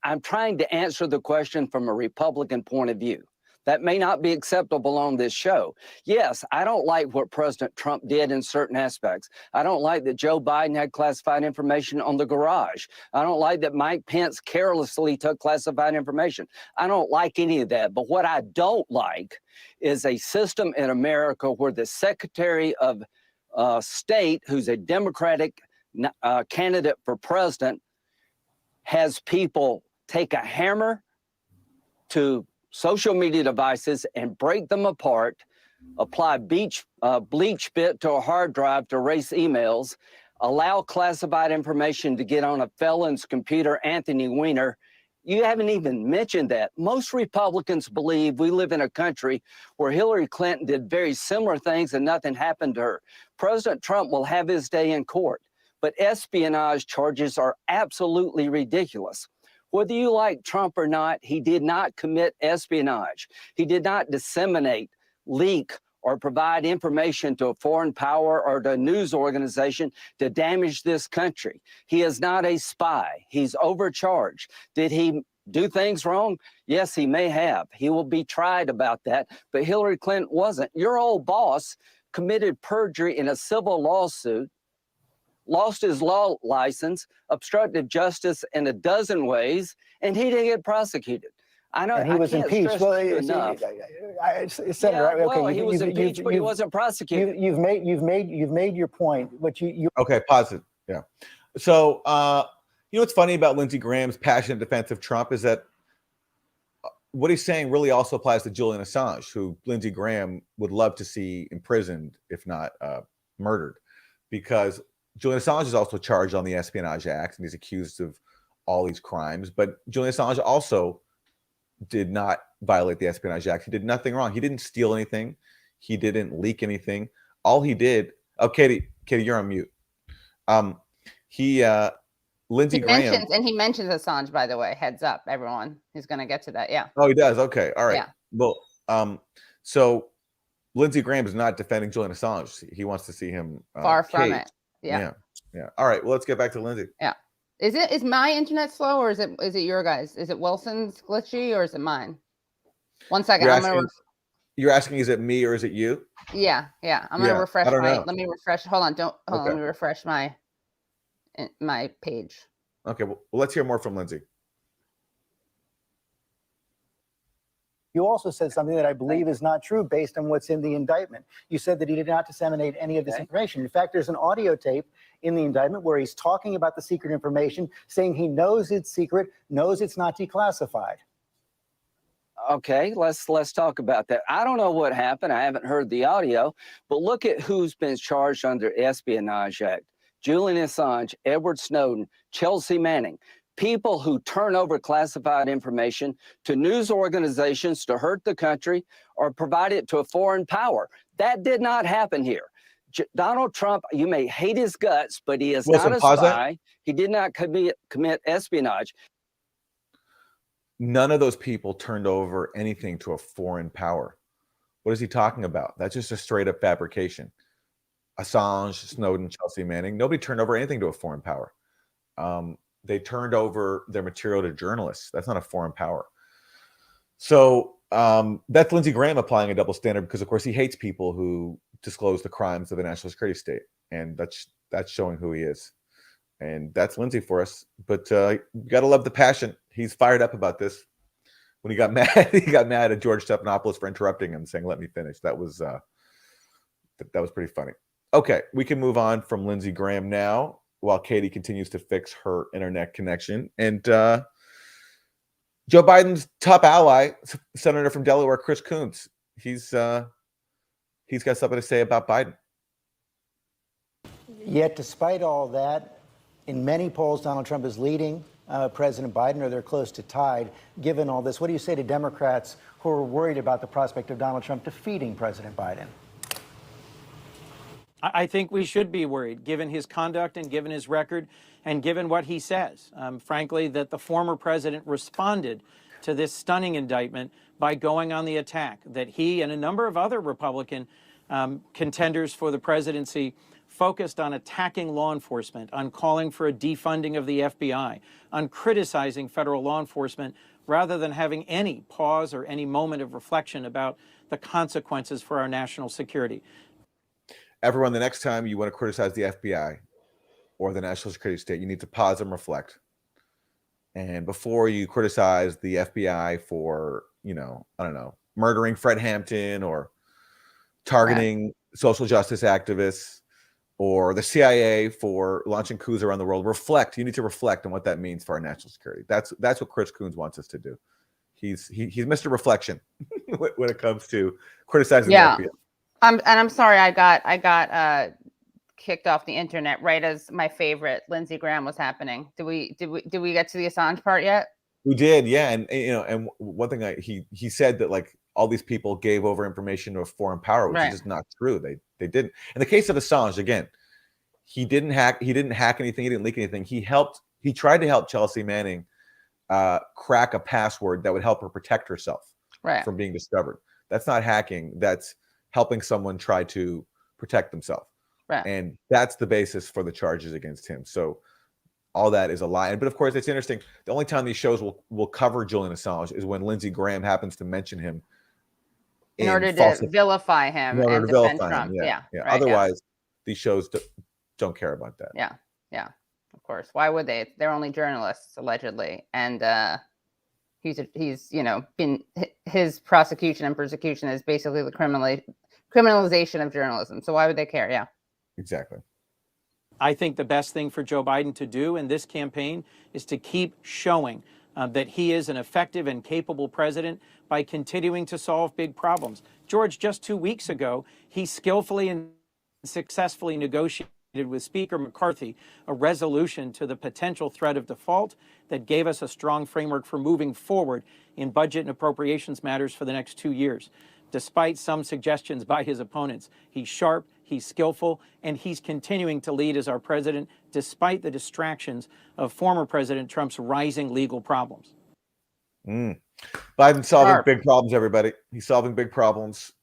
I'm trying to answer the question from a Republican point of view. That may not be acceptable on this show. Yes, I don't like what President Trump did in certain aspects. I don't like that Joe Biden had classified information on the garage. I don't like that Mike Pence carelessly took classified information. I don't like any of that. But what I don't like is a system in America where the Secretary of State, who's a Democratic candidate for president, has people take a hammer to social media devices and break them apart, apply bleach bit to a hard drive to erase emails, allow classified information to get on a felon's computer, Anthony Weiner. You haven't even mentioned that. Most Republicans believe we live in a country where Hillary Clinton did very similar things and nothing happened to her. President Trump will have his day in court, but espionage charges are absolutely ridiculous. Whether you like Trump or not, he did not commit espionage. He did not disseminate, leak, or provide information to a foreign power or to a news organization to damage this country. He is not a spy. He's overcharged. Did he do things wrong? Yes, he may have. He will be tried about that, but Hillary Clinton wasn't. Your old boss committed perjury in a civil lawsuit, lost his law license, obstructed justice in a dozen ways, and he didn't get prosecuted. I know. And he was impeached. Well, Senator, okay, he was impeached, but he wasn't prosecuted. You've made your point. Okay, pause it. Yeah. So, you know what's funny about Lindsey Graham's passionate defense of Trump is that what he's saying really also applies to Julian Assange, who Lindsey Graham would love to see imprisoned, if not murdered, because Julian Assange is also charged on the Espionage Act, and he's accused of all these crimes. But Julian Assange also did not violate the Espionage Act. He did nothing wrong. He didn't steal anything. He didn't leak anything. All he did. Oh, Katie, you're on mute. Lindsey Graham. He mentions Assange, by the way. Heads up, everyone. He's going to get to that. Yeah. Oh, he does. Okay. All right. Yeah. Well, so Lindsey Graham is not defending Julian Assange. He wants to see him far from it. Yeah. All right. Well, let's get back to Lindsey. Yeah. Is my internet slow, or is it your guys? Is it Wilson's glitchy, or is it mine? One second. You're asking, is it me or is it you? Yeah. I'm gonna refresh I don't my. know. Let me refresh. Hold on. Hold on. Let me refresh my page. Okay. Well, let's hear more from Lindsey. You also said something that I believe is not true based on what's in the indictment. You said that he did not disseminate any of this information. In fact, there's an audio tape in the indictment where he's talking about the secret information, saying he knows it's secret, knows it's not declassified. Okay, let's talk about that. I don't know what happened. I haven't heard the audio, but look at who's been charged under Espionage Act. Julian Assange, Edward Snowden, Chelsea Manning. People who turn over classified information to news organizations to hurt the country or provide it to a foreign power. That did not happen here. Donald Trump, you may hate his guts, but he is not a spy. He did not commit espionage. None of those people turned over anything to a foreign power. What is he talking about? That's just a straight up fabrication. Assange, Snowden, Chelsea Manning, nobody turned over anything to a foreign power. They turned over their material to journalists. That's not a foreign power. So that's Lindsey Graham applying a double standard because, of course, he hates people who disclose the crimes of the national security state. And that's showing who he is. And that's Lindsey for us. But you got to love the passion. He's fired up about this. When he got mad, at George Stephanopoulos for interrupting him, saying, "Let me finish." That was pretty funny. Okay, we can move on from Lindsey Graham now, while Katie continues to fix her internet connection. And Joe Biden's top ally, Senator from Delaware, Chris Coons, he's got something to say about Biden. Yet, despite all that, in many polls, Donald Trump is leading President Biden, or they're close to tied. Given all this, what do you say to Democrats who are worried about the prospect of Donald Trump defeating President Biden? I think we should be worried, given his conduct and given his record and given what he says. Frankly, that the former president responded to this stunning indictment by going on the attack, that he and a number of other Republican contenders for the presidency focused on attacking law enforcement, on calling for a defunding of the FBI, on criticizing federal law enforcement, rather than having any pause or any moment of reflection about the consequences for our national security. Everyone, the next time you want to criticize the FBI or the national security state, you need to pause and reflect. And before you criticize the FBI for, murdering Fred Hampton or targeting social justice activists, or the CIA for launching coups around the world, reflect. You need to reflect on what that means for our national security. That's what Chris Coons wants us to do. He's Mr. Reflection when it comes to criticizing the FBI. I'm sorry, I got kicked off the internet right as my favorite Lindsey Graham was happening. Did we get to the Assange part yet? We did, yeah. And one thing he said that like all these people gave over information to a foreign power, which is just not true. They didn't. In the case of Assange, again, he didn't hack anything, he didn't leak anything. He tried to help Chelsea Manning crack a password that would help her protect herself from being discovered. That's not hacking. That's helping someone try to protect themselves. Right. And that's the basis for the charges against him. So all that is a lie. But of course, it's interesting. The only time these shows will cover Julian Assange is when Lindsey Graham happens to mention him in order to vilify him and defend Trump. Yeah. Otherwise, these shows don't care about that. Yeah. Of course. Why would they? They're only journalists, allegedly. And he's been his prosecution and persecution is basically the criminalization of journalism. So why would they care? Yeah. Exactly. I think the best thing for Joe Biden to do in this campaign is to keep showing that he is an effective and capable president by continuing to solve big problems. George, just 2 weeks ago, he skillfully and successfully negotiated with Speaker McCarthy a resolution to the potential threat of default that gave us a strong framework for moving forward in budget and appropriations matters for the next 2 years. Despite some suggestions by his opponents, he's sharp, he's skillful, and he's continuing to lead as our president despite the distractions of former President Trump's rising legal problems. Biden's solving big problems, everybody. He's solving big problems.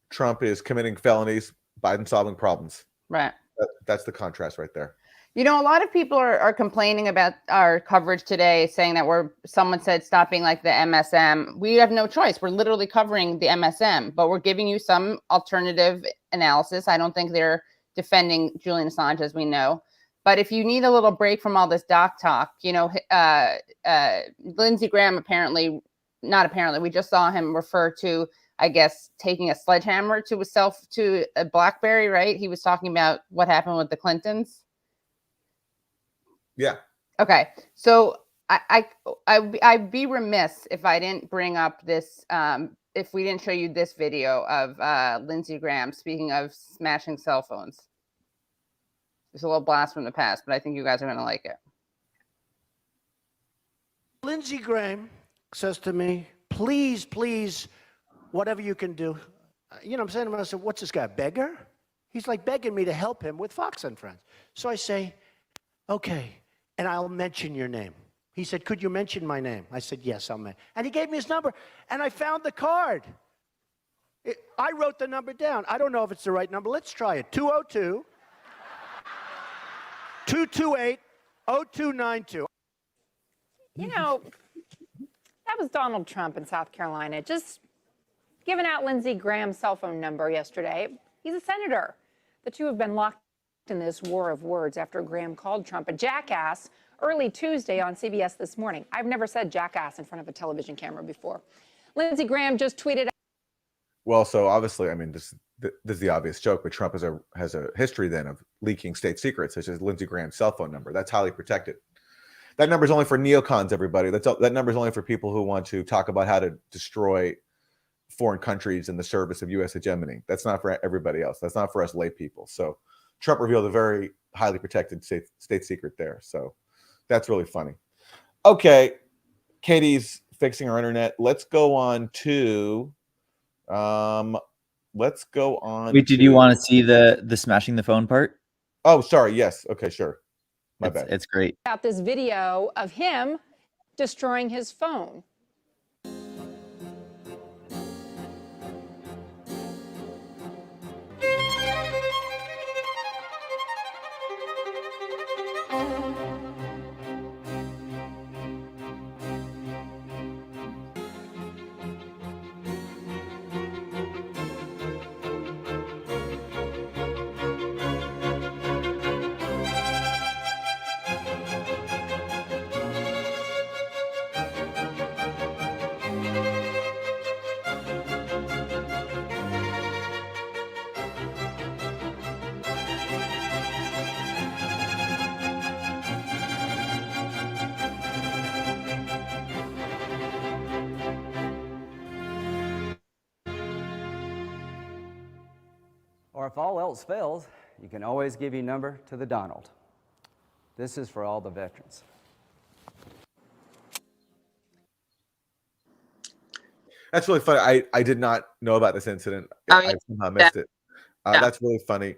Trump is committing felonies. Biden solving problems. Right. That's the contrast right there. You know, a lot of people are complaining about our coverage today, saying that someone said stop being like the MSM. We have no choice. We're literally covering the MSM, but we're giving you some alternative analysis. I don't think they're defending Julian Assange, as we know. But if you need a little break from all this doc talk, you know, Lindsey Graham we just saw him refer to, I guess, taking a sledgehammer to a BlackBerry, right? He was talking about what happened with the Clintons. Yeah. Okay. So I'd be remiss if I didn't bring up this, if we didn't show you this video of Lindsey Graham speaking of smashing cell phones. It's a little blast from the past, but I think you guys are going to like it. Lindsey Graham says to me, please, please, whatever you can do. You know what I'm saying? I said, what's this guy, a beggar? He's like begging me to help him with Fox and Friends. So I say, okay, and I'll mention your name. He said, could you mention my name? I said, yes, I'll mention. And he gave me his number, and I found the card. I wrote the number down. I don't know if it's the right number. Let's try it. 202-228-0292. You know, that was Donald Trump in South Carolina, just giving out Lindsey Graham's cell phone number yesterday. He's a senator. The two have been locked in this war of words after Graham called Trump a jackass early Tuesday on CBS This Morning. I've never said jackass in front of a television camera before. Lindsey Graham just tweeted. Well, so obviously, I mean, this is the obvious joke, but Trump has a history then of leaking state secrets, such as Lindsey Graham's cell phone number. That's highly protected. That number is only for neocons, everybody. That number is only for people who want to talk about how to destroy foreign countries in the service of U.S. hegemony. That's not for everybody else. That's not for us lay people. So Trump revealed a very highly protected state secret there. So that's really funny. Okay, Katie's fixing our internet. Let's go on to Wait, did you want to see the smashing the phone part? Oh, sorry. Yes. Okay, sure. My bad. It's great. About this video of him destroying his phone. Or if all else fails, you can always give your number to the Donald. This is for all the veterans. That's really funny. I did not know about this incident. I somehow missed it. That's really funny.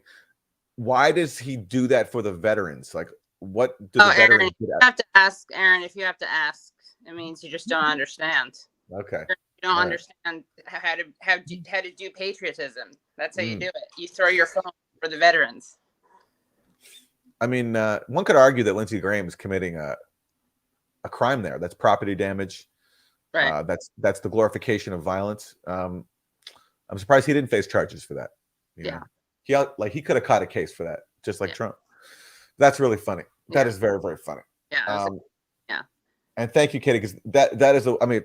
Why does he do that for the veterans? Like, what do the veterans Aaron, do? You have to ask, Aaron. If you have to ask, it means you just don't understand. Okay. You don't understand how to do patriotism. That's how you do it. You throw your phone for the veterans. I mean, one could argue that Lindsey Graham is committing a crime there. That's property damage. Right. That's the glorification of violence. I'm surprised he didn't face charges for that. You know? He could have caught a case for that, just like Trump. That's really funny. That is very, very funny. Yeah. And thank you, Katie, because that is I mean,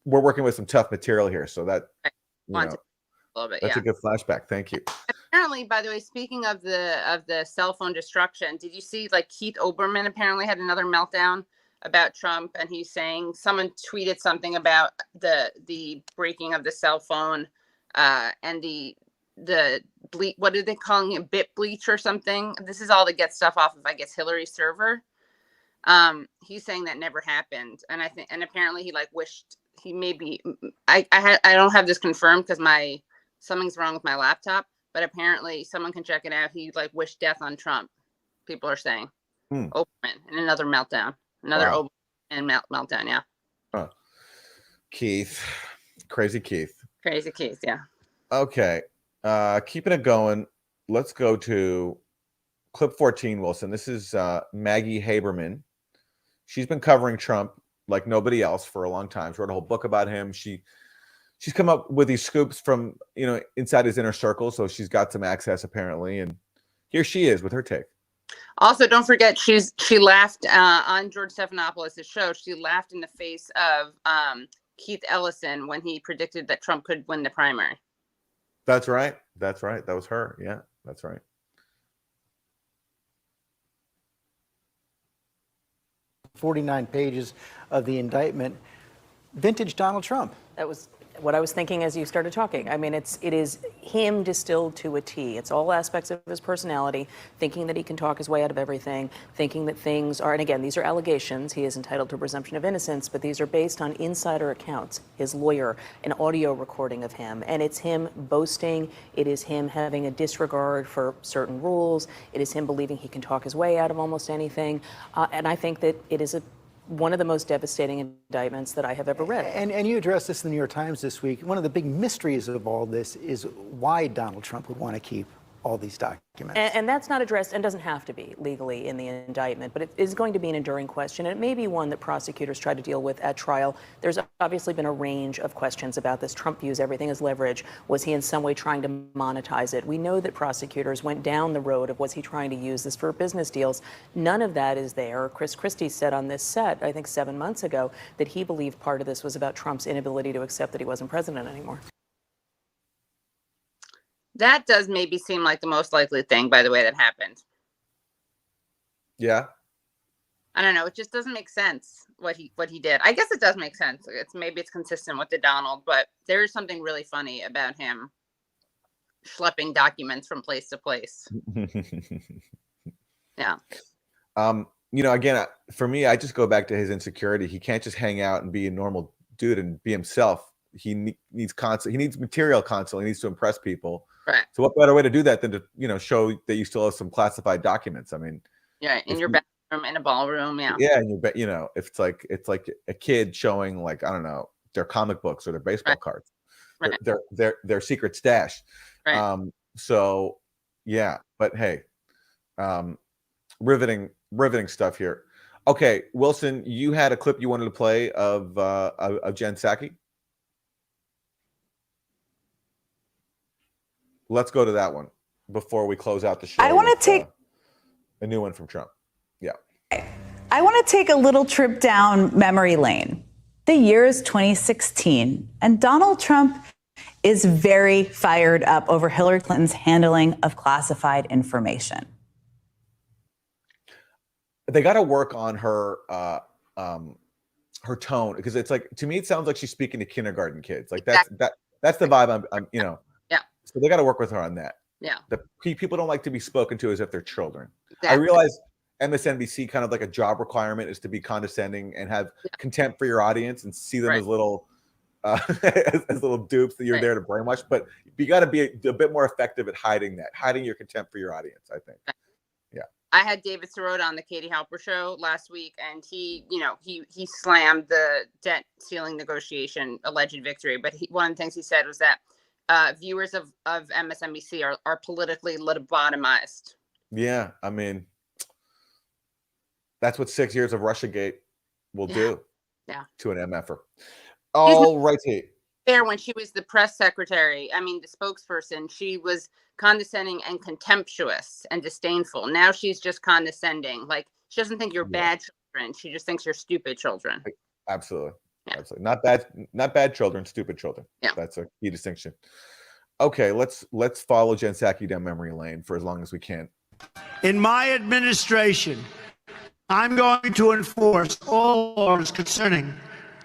we're working with some tough material here, so that a little bit. That's a good flashback. Thank you. Apparently, by the way, speaking of the cell phone destruction, did you see like Keith Olbermann apparently had another meltdown about Trump, and he's saying someone tweeted something about the breaking of the cell phone and the what are they calling it, bit bleach or something? This is all to get stuff off of, I guess, Hillary's server. He's saying that never happened, and apparently he like wished he maybe I don't have this confirmed because something's wrong with my laptop, but apparently someone can check it out. He like wished death on Trump. People are saying Oberman and another meltdown, Oberman meltdown. Yeah. Huh. Keith, crazy Keith. Yeah. Okay, keeping it going. Let's go to clip 14, Wilson. This is Maggie Haberman. She's been covering Trump like nobody else for a long time. She wrote a whole book about him. She's come up with these scoops from, inside his inner circle. So she's got some access apparently. And here she is with her take. Also, don't forget, she laughed on George Stephanopoulos' show. She laughed in the face of Keith Ellison when he predicted that Trump could win the primary. That's right. That was her. Yeah, that's right. "49 pages of the indictment, vintage Donald Trump." That was what I was thinking as you started talking. I mean, it is him distilled to a T. It's all aspects of his personality, thinking that he can talk his way out of everything, thinking that things are, and again, these are allegations. He is entitled to a presumption of innocence, but these are based on insider accounts, his lawyer, an audio recording of him. And it's him boasting. It is him having a disregard for certain rules. It is him believing he can talk his way out of almost anything. And I think that it is one of the most devastating indictments that I have ever read. And you addressed this in the New York Times this week. One of the big mysteries of all this is why Donald Trump would want to keep all these documents. And that's not addressed and doesn't have to be legally in the indictment, but it is going to be an enduring question. And it may be one that prosecutors try to deal with at trial. There's obviously been a range of questions about this. Trump views everything as leverage. Was he in some way trying to monetize it? We know that prosecutors went down the road of was he trying to use this for business deals? None of that is there. Chris Christie said on this set, I think 7 months ago, that he believed part of this was about Trump's inability to accept that he wasn't president anymore. That does maybe seem like the most likely thing, by the way, that happened. Yeah. I don't know. It just doesn't make sense what he did. I guess it does make sense. Maybe it's consistent with the Donald, but there is something really funny about him schlepping documents from place to place. Yeah. Again, for me, I just go back to his insecurity. He can't just hang out and be a normal dude and be himself. He needs material constantly. He needs to impress people. Right. So what better way to do that than to show that you still have some classified documents? I mean, yeah, in your bathroom, in a ballroom, yeah. Yeah, and if it's like a kid showing, like, I don't know, their comic books or their baseball cards, right. their secret stash. Right. So yeah, but hey, riveting stuff here. Okay, Wilson, you had a clip you wanted to play of Jen Psaki. Let's go to that one before we close out the show. I want to take a new one from Trump. Yeah. I want to take a little trip down memory lane. The year is 2016, and Donald Trump is very fired up over Hillary Clinton's handling of classified information. They got to work on her her tone, because it's like, to me, it sounds like she's speaking to kindergarten kids. Like that's the vibe I'm Yeah. So they got to work with her on that. Yeah. The people don't like to be spoken to as if they're children. Exactly. I realize MSNBC kind of like a job requirement is to be condescending and have contempt for your audience and see them as little as little dupes that you're there to brainwash. But you got to be a bit more effective at hiding your contempt for your audience, I think. Yeah. I had David Sirota on the Katie Halper show last week, and he slammed the debt ceiling negotiation alleged victory. But one of the things he said was that viewers of MSNBC are politically lobotomized. Yeah, I mean, that's what 6 years of Russiagate will do to an MFer. All righty. There, when she was the press secretary, the spokesperson, she was condescending and contemptuous and disdainful. Now she's just condescending. Like, she doesn't think you're bad children. She just thinks you're stupid children. Absolutely. Absolutely. Not bad children, stupid children. Yeah. That's a key distinction. Okay, let's follow Jen Psaki down memory lane for as long as we can. In my administration, I'm going to enforce all laws concerning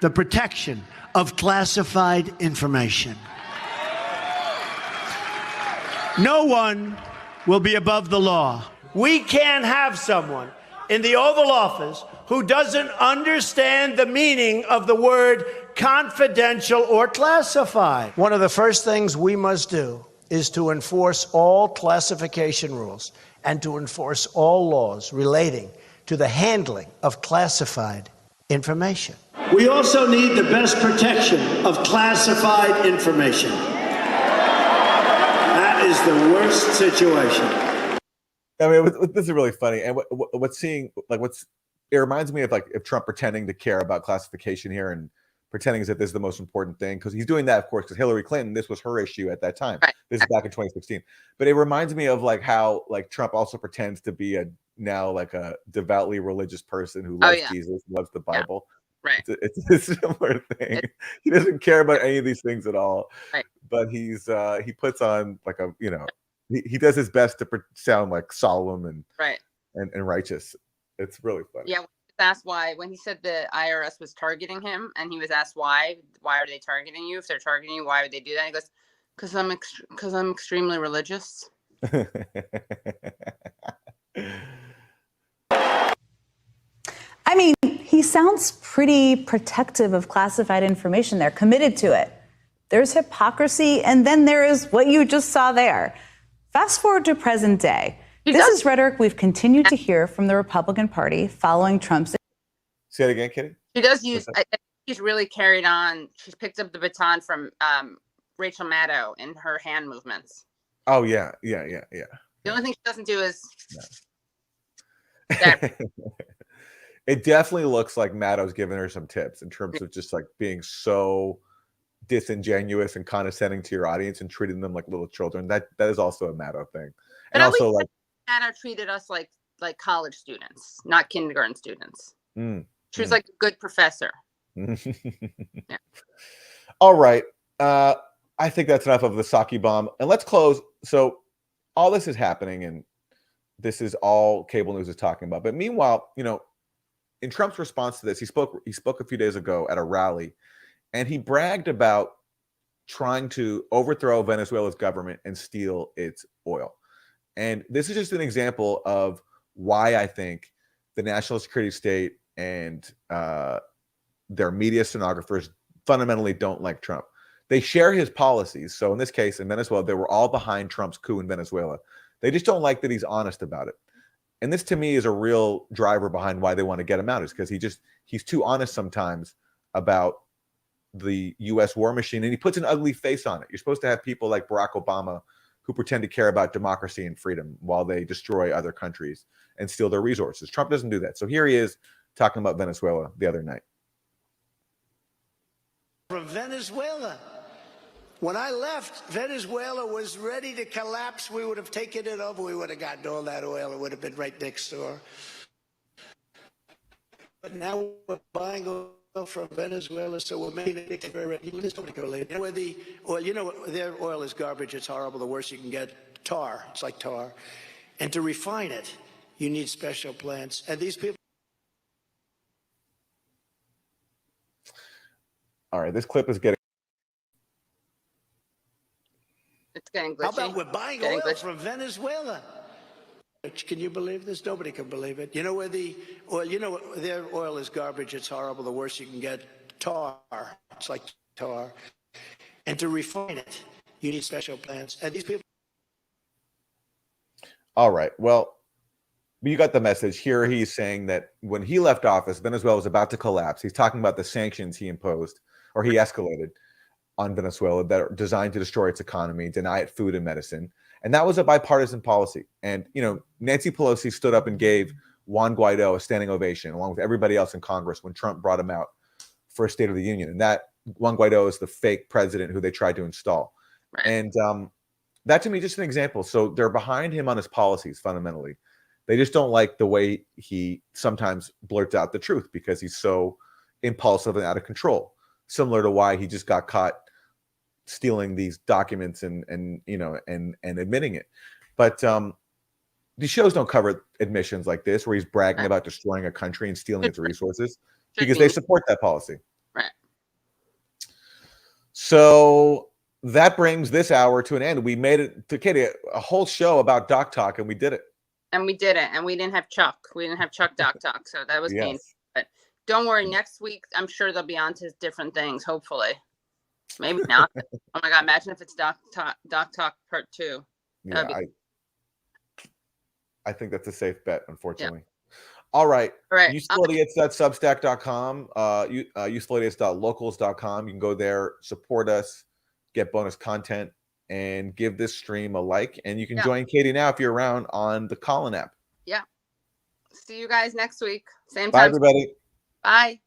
the protection of classified information. No one will be above the law. We can't have someone in the Oval Office who doesn't understand the meaning of the word confidential or classified. One of the first things we must do is to enforce all classification rules and to enforce all laws relating to the handling of classified information. We also need the best protection of classified information. That is the worst situation. I mean, this is really funny. And it reminds me of like if Trump pretending to care about classification here and pretending as if this is the most important thing, because he's doing that, of course, because Hillary Clinton, this was her issue at that time. Right. This is back in 2016. But it reminds me of like how like Trump also pretends to be now like a devoutly religious person who loves Jesus, loves the Bible. Yeah. Right. It's a similar thing. He doesn't care about any of these things at all. Right. But he puts on like he does his best to sound like solemn and righteous. It's really funny. Yeah. Asked why when he said the IRS was targeting him, and he was asked why are they targeting you? If they're targeting you, why would they do that? He goes, because I'm extremely religious. I mean, he sounds pretty protective of classified information there, committed to it. There's hypocrisy, and then there is what you just saw there. Fast forward to present day. This is rhetoric we've continued to hear from the Republican Party following Trump's. Say it again, Kitty. She does use. I think she's really carried on. She's picked up the baton from Rachel Maddow in her hand movements. Oh yeah. The only thing she doesn't do is. It definitely looks like Maddow's giving her some tips in terms of just like being so disingenuous and condescending to your audience and treating them like little children. That is also a Maddow thing. But and also like Maddow treated us like college students, not kindergarten students. She was like a good professor. Yeah. All right. I think that's enough of the Psaki bomb. And let's close. So all this is happening, and this is all cable news is talking about. But meanwhile, in Trump's response to this, he spoke a few days ago at a rally, and he bragged about trying to overthrow Venezuela's government and steal its oil. And this is just an example of why I think the national security state and their media stenographers fundamentally don't like Trump. They share his policies. So in this case, in Venezuela, they were all behind Trump's coup in Venezuela. They just don't like that he's honest about it. And this to me is a real driver behind why they want to get him out, is because he's too honest sometimes about the US war machine, and he puts an ugly face on it. You're supposed to have people like Barack Obama who pretend to care about democracy and freedom while they destroy other countries and steal their resources. Trump doesn't do that. So here he is talking about Venezuela the other night. From Venezuela. When I left, Venezuela was ready to collapse. We would have taken it over. We would have gotten all that oil. It would have been right next door. But now we're buying oil from Venezuela, so we're making it very. Their oil is garbage. It's horrible. The worst you can get. Tar. It's like tar. And to refine it, you need special plants. And these people. All right, this clip is getting. It's getting glitchy. How about we're buying oil from Venezuela? Can you believe this? Nobody can believe it. Their oil is garbage. It's horrible. The worst you can get. Tar. It's like tar. And to refine it, you need special plants. And these people. All right. Well, you got the message. Here he's saying that when he left office, Venezuela was about to collapse. He's talking about the sanctions he imposed, or he escalated on Venezuela, that are designed to destroy its economy, deny it food and medicine. And that was a bipartisan policy. And, Nancy Pelosi stood up and gave Juan Guaido a standing ovation, along with everybody else in Congress, when Trump brought him out for a State of the Union. And that Juan Guaido is the fake president who they tried to install. Right. And that to me, just an example. So they're behind him on his policies fundamentally. They just don't like the way he sometimes blurts out the truth because he's so impulsive and out of control. Similar to why he just got caught stealing these documents and admitting it. But these shows don't cover admissions like this, where he's bragging about destroying a country and stealing its resources, because they support that policy. Right. So that brings this hour to an end. We made it to Katie a whole show about Doc Talk, and we did it. And we did it, and we didn't have Chuck. We didn't have Chuck Doc Talk, so that was painful. But don't worry, next week I'm sure they'll be on to different things. Hopefully, maybe not. Oh my God! Imagine if it's Doc Talk Part 2. Yeah, I think that's a safe bet, unfortunately. Yeah. All right. usefulidiots.substack.com, usefulidiots.locals.com. You can go there, support us, get bonus content. and give this stream a like. And you can Yeah. join Katie now if you're around on the Callin app. Yeah. See you guys next week. Same Bye, time. everybody. Bye.